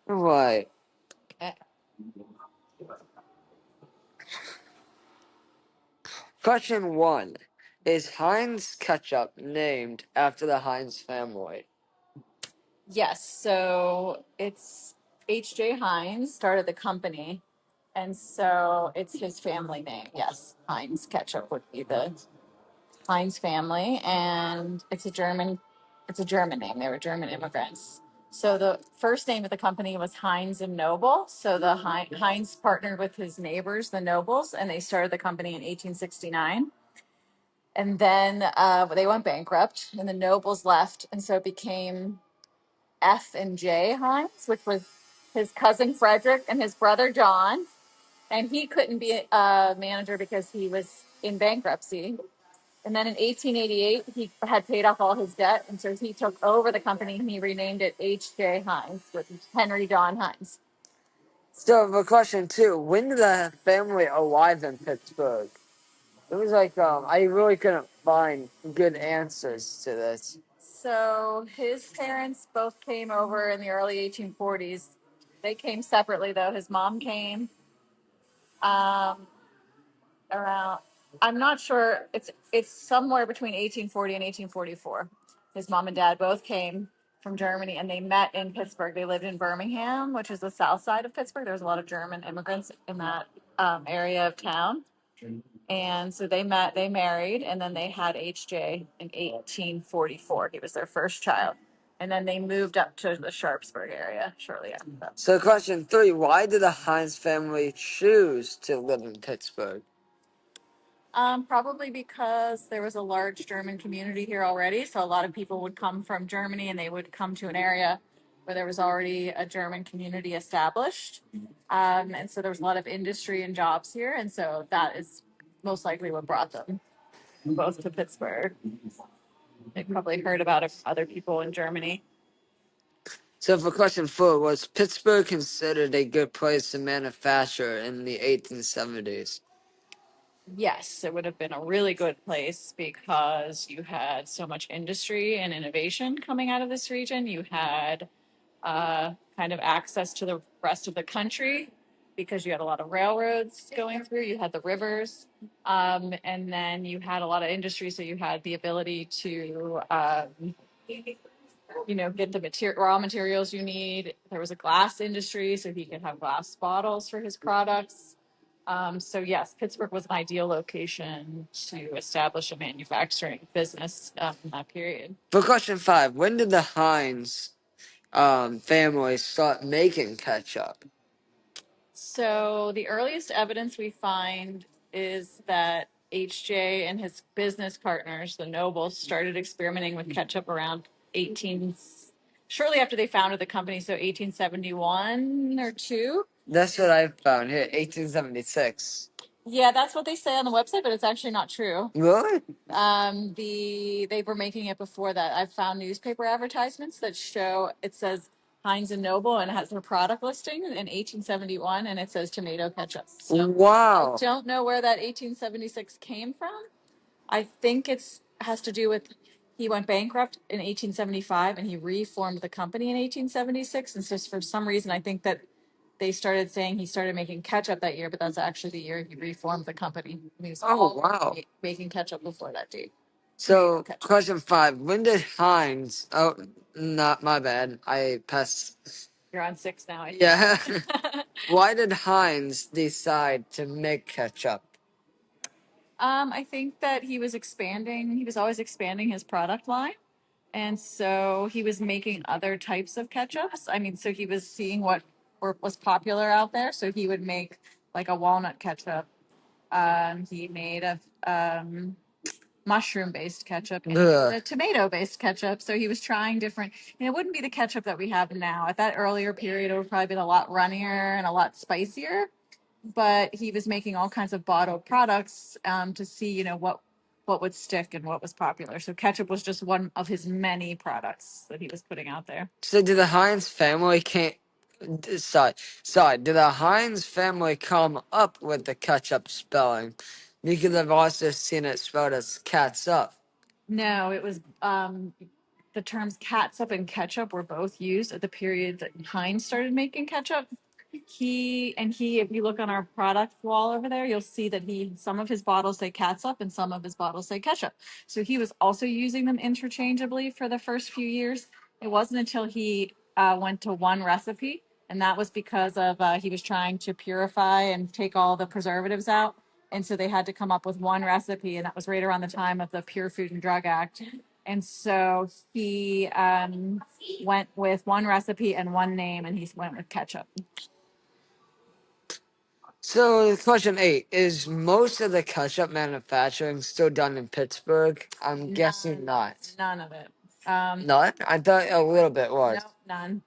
Right. Eh, Question 1. Is Heinz Ketchup named after the Heinz family? Yes, so it's H.J. Heinz started the company, and so it's his family name. Yes, Heinz Ketchup would be the Heinz family, and it's a German name. They were German immigrants. So the first name of the company was Heinz and Noble. So the Heinz partnered with his neighbors, the Nobles, and they started the company in 1869. And then they went bankrupt, and the Nobles left, and so it became F and J Heinz, which was his cousin Frederick and his brother John. And he couldn't be a manager because he was in bankruptcy. And then in 1888, he had paid off all his debt. And so he took over the company and he renamed it H.J. Heinz with Henry John Heinz. So for question 2, when did the family arrive in Pittsburgh? It was like, I really couldn't find good answers to this. So his parents both came over in the early 1840s. They came separately, though. His mom came um, around, I'm not sure, it's somewhere between 1840 and 1844. His mom and dad both came from Germany and they met in Pittsburgh. They lived in Birmingham, which is the south side of Pittsburgh. There was a lot of German immigrants in that area of town. And so they met, they married, and then they had HJ in 1844. He was their first child. And then they moved up to the Sharpsburg area shortly after that. So question 3, why did the Heinz family choose to live in Pittsburgh? Probably because there was a large German community here already. So a lot of people would come from Germany and they would come to an area where there was already a German community established. And so there was a lot of industry and jobs here. And so that is most likely what brought them both to Pittsburgh. They probably heard about other people in Germany. So for question 4, was Pittsburgh considered a good place to manufacture in the 1870s? Yes, it would have been a really good place because you had so much industry and innovation coming out of this region. You had kind of access to the rest of the country because you had a lot of railroads going through. You had the rivers, and then you had a lot of industry. So you had the ability to, get the raw materials you need. There was a glass industry, so he could have glass bottles for his products. So yes, Pittsburgh was an ideal location to establish a manufacturing business in that period. For question 5, when did the Heinz family start making ketchup? So the earliest evidence we find is that HJ and his business partners, the Nobles, started experimenting with ketchup around 18, shortly after they founded the company, so 1871 or 2. That's what I found here, 1876. Yeah, that's what they say on the website, but it's actually not true. Really? They were making it before that. I've found newspaper advertisements that show it says Heinz and Noble and it has their product listing in 1871 and it says tomato ketchup. So Wow. I don't know where that 1876 came from. I think it has to do with he went bankrupt in 1875 and he reformed the company in 1876. And so for some reason, I think that they started saying he started making ketchup that year, but that's actually the year he reformed the company. He was Wow. making ketchup before that date. So, question 5, when did Heinz, oh, not my bad, I passed. You're on 6 now. Yeah. Why did Heinz decide to make ketchup? I think that he was expanding. He was always expanding his product line. And so he was making other types of ketchups. I mean, so he was seeing what was popular out there. So he would make like a walnut ketchup. He made a mushroom-based ketchup and a tomato-based ketchup. So he was trying different. And it wouldn't be the ketchup that we have now. At that earlier period, it would probably been a lot runnier and a lot spicier. But he was making all kinds of bottled products to see, what would stick and what was popular. So ketchup was just one of his many products that he was putting out there. So, did the Heinz family did the Heinz family come up with the ketchup spelling? Because I've also seen it spelled as cats up. No, it was the terms catsup and ketchup were both used at the period that Heinz started making ketchup. If you look on our product wall over there, you'll see that some of his bottles say catsup and some of his bottles say ketchup. So he was also using them interchangeably for the first few years. It wasn't until he went to one recipe, and that was because of he was trying to purify and take all the preservatives out. And so they had to come up with one recipe, and that was right around the time of the Pure Food and Drug Act. And so he went with one recipe and one name, and he went with ketchup. So, question 8 is most of the ketchup manufacturing still done in Pittsburgh? I'm guessing not. None of it. None? I thought a little bit was. No, none.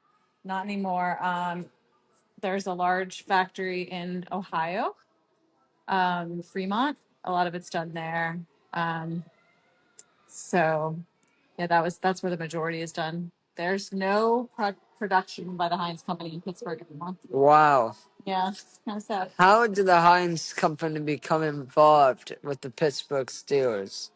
Not anymore. There's a large factory in Ohio, Fremont. A lot of it's done there. So, yeah, that's where the majority is done. There's no production by the Heinz Company in Pittsburgh anymore. Wow. Yeah, it's kind of sad. How did the Heinz Company become involved with the Pittsburgh Steelers?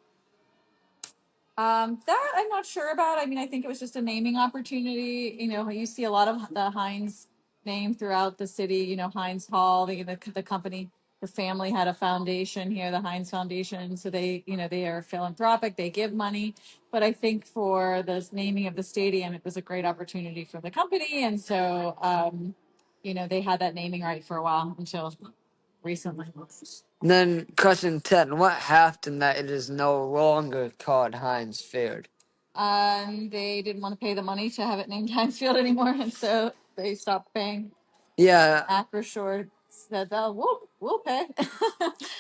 That I'm not sure about. I mean, I think it was just a naming opportunity. You know, you see a lot of the Heinz name throughout the city. You know, Heinz Hall, the company, the family had a foundation here, the Heinz Foundation. So they are philanthropic. They give money. But I think for the naming of the stadium, it was a great opportunity for the company. And so, they had that naming right for a while until recently. Then, question 10. What happened that it is no longer called Heinz Field? They didn't want to pay the money to have it named Heinz Field anymore, and so they stopped paying. Yeah. Acrisure said, "Oh, we'll pay."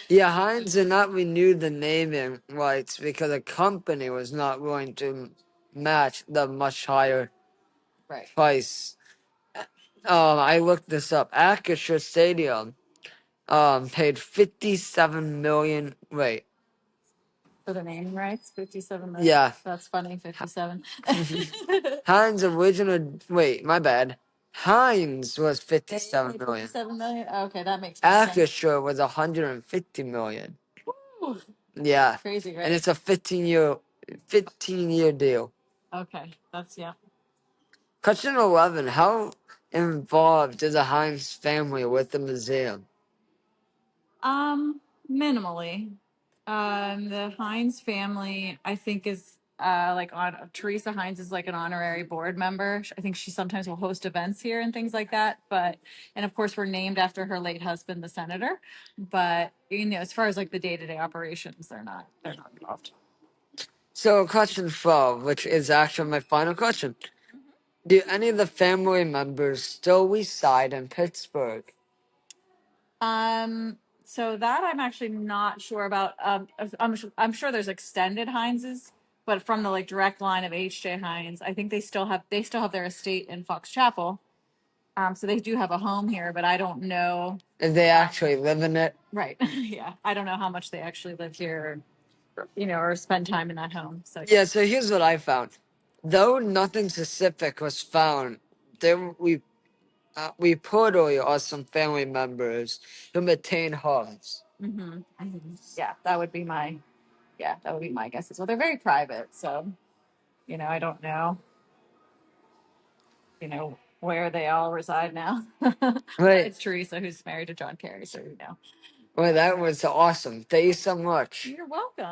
Yeah, Heinz did not renew the naming rights because the company was not willing to match the much higher price. I looked this up. Acrisure Stadium paid 57 million. Wait. For the naming rights, 57 million. Yeah. That's funny, 57. Heinz original. Wait, my bad. Heinz was 57 million. 57 million? Okay, that makes sense. Acrisure was 150 million. Woo. Yeah. Crazy, right? And it's a 15-year deal. Okay, yeah. Question 11. How involved is the Heinz family with the museum? Minimally. The Heinz family, I think, is Teresa Heinz is like an honorary board member. I think she sometimes will host events here and things like that. And of course, we're named after her late husband, the senator. But as far as like the day-to-day operations, they're not involved. So, question 12, which is actually my final question. Do any of the family members still reside in Pittsburgh? So that I'm actually not sure about. I'm sure there's extended Heinz's, but from the direct line of H.J. Heinz, I think they still have their estate in Fox Chapel. So they do have a home here, but I don't know if they actually live in it. Right. Yeah, I don't know how much they actually live here, or spend time in that home. So yeah. So here's what I found. Though nothing specific was found, there we reportedly are some family members who maintain homes. Mm-hmm. Yeah, that would be my guess as well. They're very private, so I don't know, where they all reside now. Right. It's Teresa who's married to John Kerry, so Well, that was awesome. Thank you so much. You're welcome.